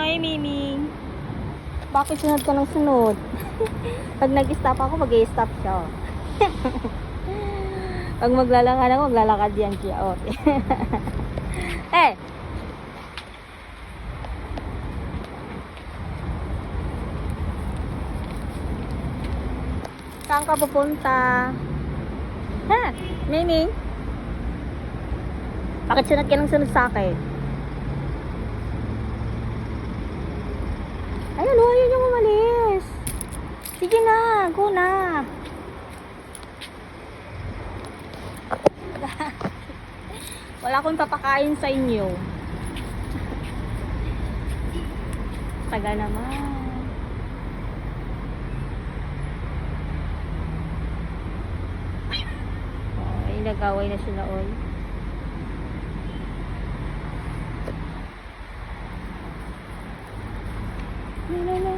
Hi, Mimi. Bakit sunod ka ng sunod? Pag nag-stop ako, mag-i-stop siya. Oh. Pag maglalakad ako, maglalakad yan siya. Okay. Eh! Saan ka pupunta? Ha? Mimi? Bakit sunod ka ng sunod sa akin? Ayun, ayaw niyang umalis. Sige na, go na. Wala akong papakain sa inyo. Taga naman. Oh, ay nag-away na sila, oy. No, no, no.